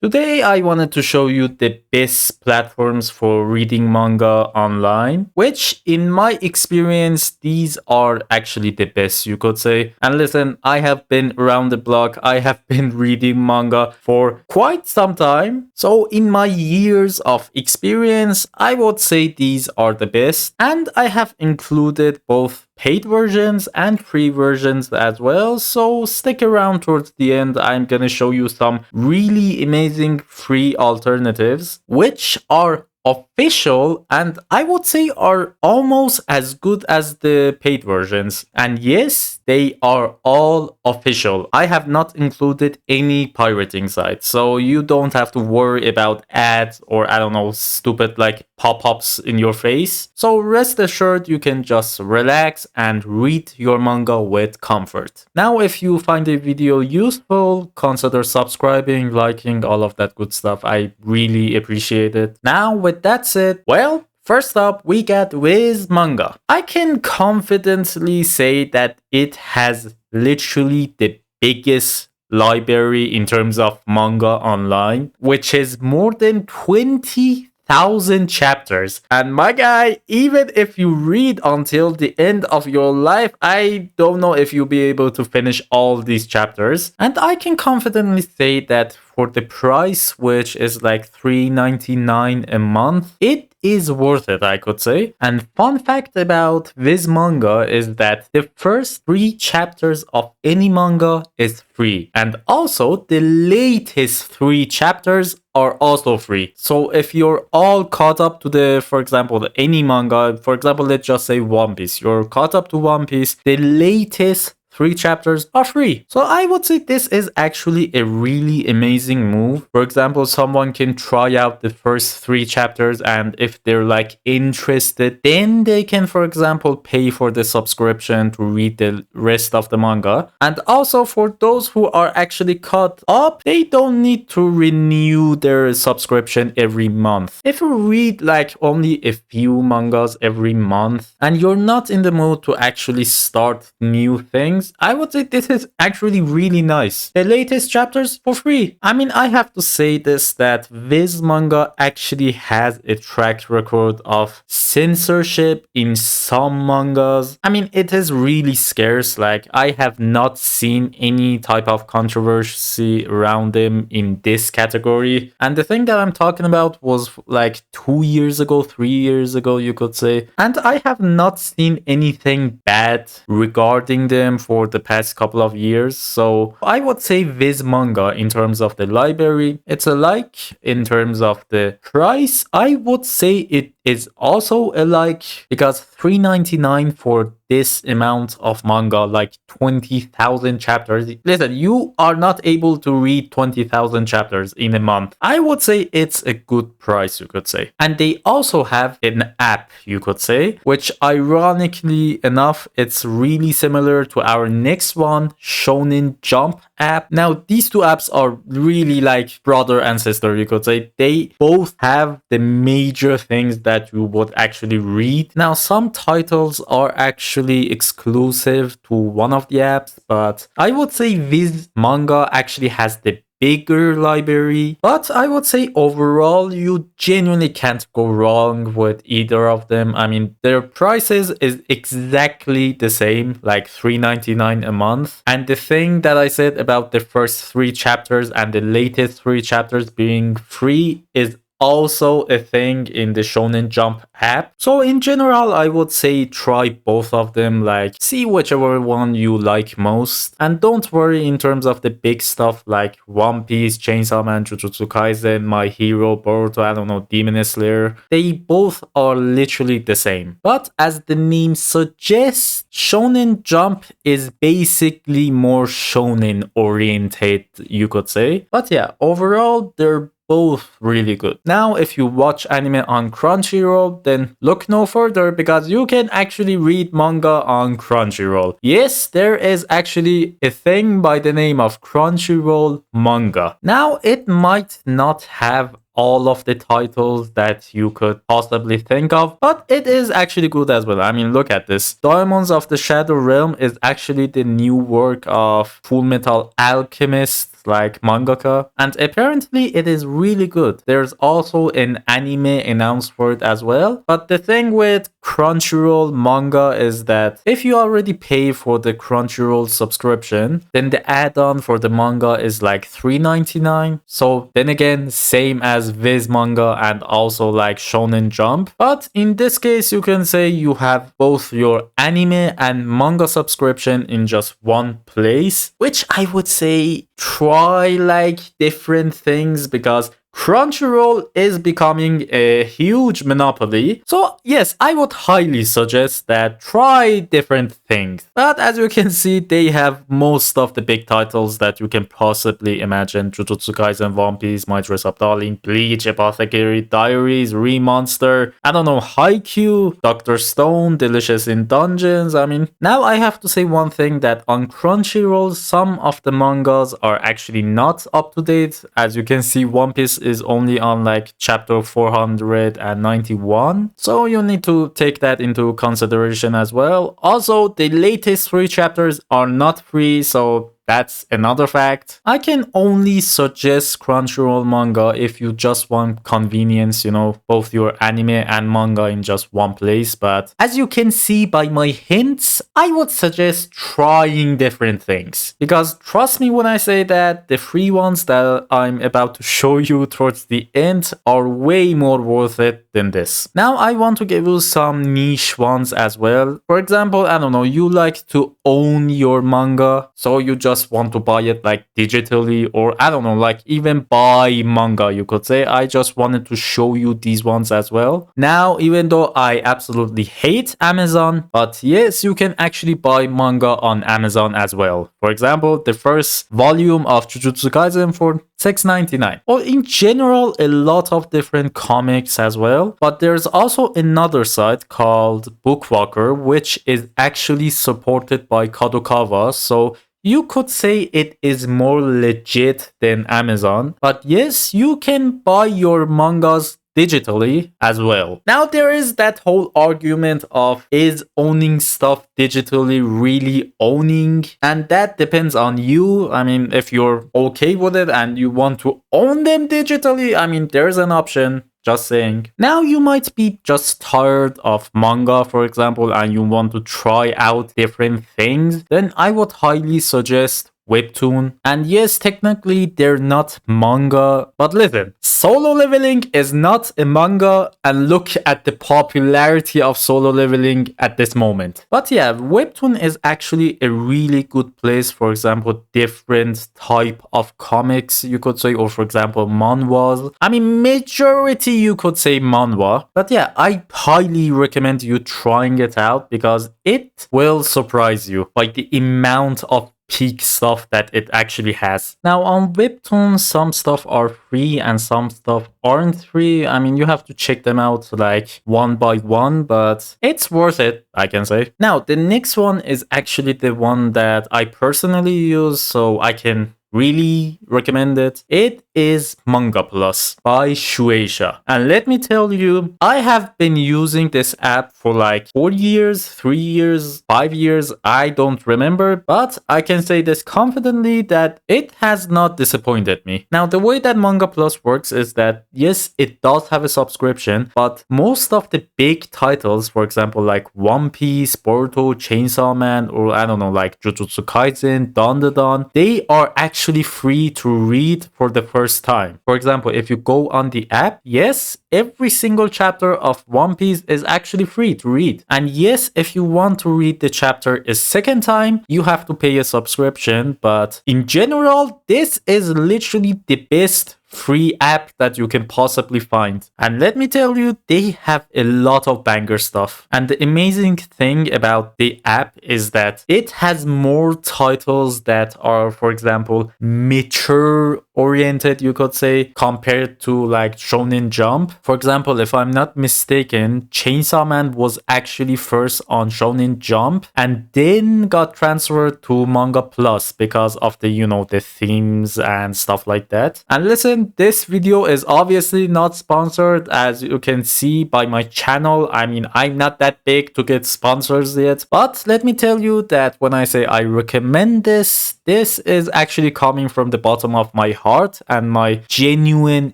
Today, I wanted to show you the best platforms for reading manga online, which in my experience, these are actually the best, you could say. And listen, I have been around the block. I have been reading manga for quite some time. So in my years of experience, I would say these are the best. And I have included both paid versions and free versions as well, so stick around towards the end. I'm gonna show you some really amazing free alternatives which are official and I would say are almost as good as the paid versions. And yes, they are all official. I have not included any pirating sites, so you don't have to worry about ads or I don't know, stupid like pop-ups in your face. So rest assured you can just relax and read your manga with comfort. Now, if you find the video useful, consider subscribing, liking, all of that good stuff. I really appreciate it. Now, with that said, well, first up, we got Viz Manga. I can confidently say that it has literally the biggest library in terms of manga online, which is more than 20,000 chapters. And my guy, even if you read until the end of your life, I don't know if you'll be able to finish all these chapters. And I can confidently say that for the price, which is like $3.99 a month, it is worth it, I could say. And fun fact about Viz Manga is that the first 3 chapters of any manga is free. And also the latest 3 chapters are also free. So if you're all caught up to the, for example, any manga, for example, let's just say One Piece, you're caught up to One Piece, the latest 3 chapters are free. So I would say this is actually a really amazing move. For example, someone can try out the first 3 chapters and if they're like interested, then they can, for example, pay for the subscription to read the rest of the manga. And also for those who are actually caught up, they don't need to renew their subscription every month. If you read like only a few mangas every month and you're not in the mood to actually start new things, I would say this is actually really nice. The latest chapters for free. I mean, I have to say this, that Viz Manga actually has a track record of censorship in some mangas. I mean, it is really scarce. Like, I have not seen any type of controversy around them in this category. And the thing that I'm talking about was like 2 years ago, 3 years ago, you could say. And I have not seen anything bad regarding them for the past couple of years. So I would say Viz Manga in terms of the library, it's a like. In terms of the price, I would say it is also a like, because $3.99 for this amount of manga, like 20,000 chapters. Listen, you are not able to read 20,000 chapters in a month. I would say it's a good price, you could say. And they also have an app, you could say, which ironically enough, it's really similar to our next one, Shonen Jump App. Now, these 2 apps are really like brother and sister, you could say. They both have the major things that you would actually read. Now, some titles are actually exclusive to one of the apps, but I would say Viz Manga actually has the bigger library. But I would say overall, you genuinely can't go wrong with either of them. I mean, their prices is exactly the same, like $3.99 a month. And the thing that I said about the first 3 chapters and the latest 3 chapters being free is also a thing in the Shonen Jump app. So in general, I would say try both of them, like see whichever one you like most. And don't worry in terms of the big stuff like One Piece, Chainsaw Man, Jujutsu Kaisen, My Hero, Boruto, I don't know, Demon Slayer. They both are literally the same. But as the name suggests, Shonen Jump is basically more shonen oriented, you could say. But yeah, overall, they're both really good. Now, if you watch anime on Crunchyroll, then look no further, because you can actually read manga on Crunchyroll. Yes, there is actually a thing by the name of Crunchyroll Manga. Now, it might not have all of the titles that you could possibly think of, but it is actually good as well. I mean, look at this. Diamonds of the Shadow Realm is actually the new work of Full Metal Alchemist like mangaka, and apparently it is really good. There's also an anime announced for it as well. But the thing with Crunchyroll Manga is that if you already pay for the Crunchyroll subscription, then the add-on for the manga is like $3.99. So then again, same as Viz Manga and also like Shonen Jump. But in this case, you can say you have both your anime and manga subscription in just one place, which I would say try like different things, because Crunchyroll is becoming a huge monopoly. So yes, I would highly suggest that try different things. But as you can see, they have most of the big titles that you can possibly imagine. Jujutsu Kaisen, One Piece, My Dress Up Darling, Bleach, Apothecary Diaries, Remonster, I don't know, Haikyuu, Dr. Stone, Delicious in Dungeons. I mean, now I have to say one thing, that on Crunchyroll, some of the mangas are actually not up to date. As you can see, One Piece is only on like chapter 491, so you need to take that into consideration as well. Also, the latest 3 chapters are not free, so that's another fact. I can only suggest Crunchyroll Manga if you just want convenience, you know, both your anime and manga in just one place. But as you can see by my hints, I would suggest trying different things. Because trust me when I say that the free ones that I'm about to show you towards the end are way more worth it than this. Now I want to give you some niche ones as well. For example, I don't know, you like to own your manga, so you just want to buy it like digitally, or I don't know, like even buy manga, you could say. I just wanted to show you these ones as well. Now, even though I absolutely hate Amazon, but yes, you can actually buy manga on Amazon as well. For example, the first volume of Jujutsu Kaisen for $6.99. Or in general, a lot of different comics as well. But there's also another site called Bookwalker, which is actually supported by Kadokawa. So you could say it is more legit than Amazon. But yes, you can buy your mangas digitally as well. Now there is that whole argument of, is owning stuff digitally really owning? And that depends on you. I mean, if you're okay with it and you want to own them digitally, I mean, there's an option. Just saying. Now you might be just tired of manga, for example, and you want to try out different things. Then I would highly suggest Webtoon. And yes, technically they're not manga, but listen, Solo Leveling is not a manga, and look at the popularity of Solo Leveling at this moment. But yeah, Webtoon is actually a really good place. For example, different type of comics, you could say, or for example, manhwas. I mean, majority you could say manhwa. But yeah, I highly recommend you trying it out, because it will surprise you by the amount of peak stuff that it actually has. Now on Webtoon, some stuff are free and some stuff aren't free. I mean, you have to check them out like one by one, but it's worth it, I can say. Now the next one is actually the one that I personally use, so I can really recommend it. It is Manga Plus by Shueisha. And let me tell you, I have been using this app for like 4 years, 3 years, 5 years, I don't remember, but I can say this confidently that it has not disappointed me. Now, the way that Manga Plus works is that, yes, it does have a subscription, but most of the big titles, for example, like One Piece, Boruto, Chainsaw Man, or I don't know, like Jujutsu Kaisen, Dandadan, they are actually free to read for the first time. For example, if you go on the app, yes, every single chapter of One Piece is actually free to read. And yes, if you want to read the chapter a second time, you have to pay a subscription. But in general, this is literally the best free app that you can possibly find. And let me tell you, they have a lot of banger stuff. And the amazing thing about the app is that it has more titles that are, for example, mature oriented, you could say, compared to like Shonen Jump. For example, if I'm not mistaken, Chainsaw Man was actually first on Shonen Jump and then got transferred to Manga Plus because of the, you know, the themes and stuff like that. And listen, this video is obviously not sponsored, as you can see by my channel. I mean, I'm not that big to get sponsors yet, but let me tell you that when I say I recommend this this is actually coming from the bottom of my heart and my genuine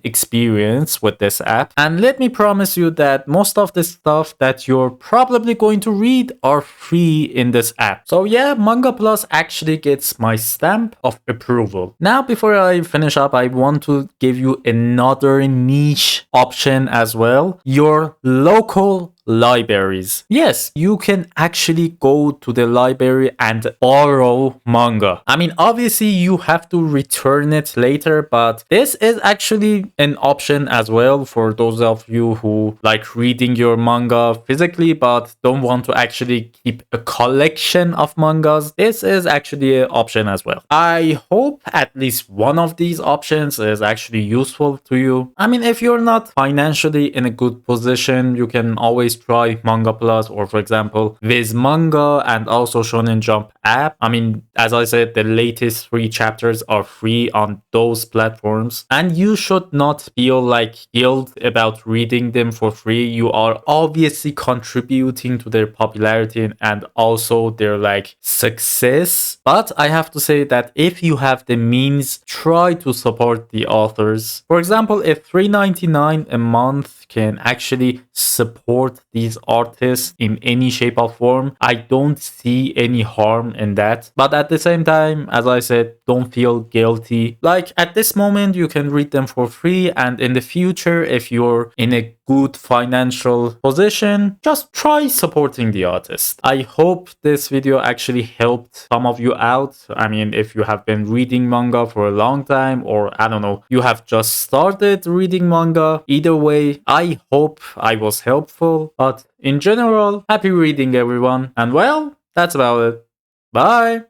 experience with this app. And let me promise you that most of the stuff that you're probably going to read are free in this app. So yeah, Manga Plus actually gets my stamp of approval. Now, before I finish up, I want to give you another niche option as well. Your local libraries. Yes, you can actually go to the library and borrow manga. I mean, obviously you have to return it later, but this is actually an option as well for those of you who like reading your manga physically but don't want to actually keep a collection of mangas. This is actually an option as well. I hope at least one of these options is actually useful to you. I mean, if you're not financially in a good position, you can always try Manga Plus or, for example, Viz Manga and also Shonen Jump App. I mean, as I said, the latest 3 chapters are free on those platforms, and you should not feel like guilt about reading them for free. You are obviously contributing to their popularity and also their like success. But I have to say that if you have the means, try to support the authors. For example, if $3.99 a month can actually support these artists in any shape or form, I don't see any harm in that. But at the same time, as I said, don't feel guilty. Like at this moment, you can read them for free, and in the future, if you're in a good financial position, just try supporting the artist. I hope this video actually helped some of you out. I mean, if you have been reading manga for a long time, or I don't know, you have just started reading manga, either way, I hope I was helpful. But in general, happy reading everyone. And well, that's about it. Bye!